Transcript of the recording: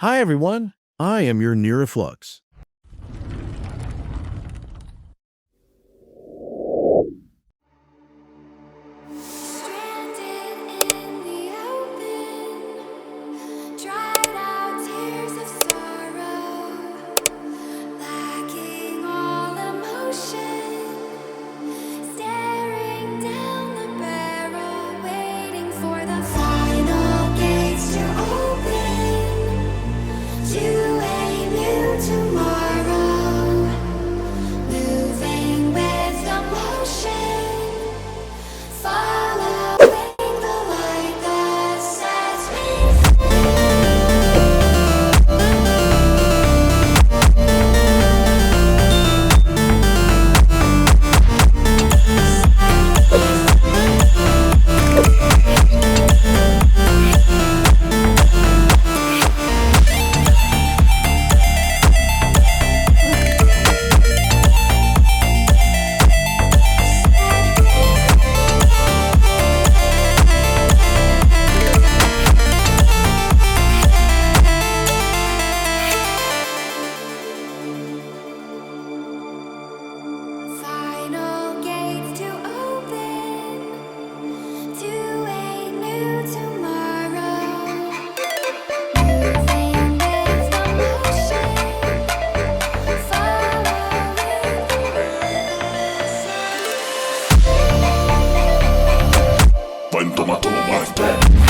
Hi everyone, I am your Neuroflux. Stranded in the open, dried out tears of sorrow, lacking all emotion, staring down the barrel, waiting for the final gates to open to a new tomorrow, moving with emotion. Following the light that sets me final gates to open to a new tomorrow. Moving with emotion, following the When tomato my bed.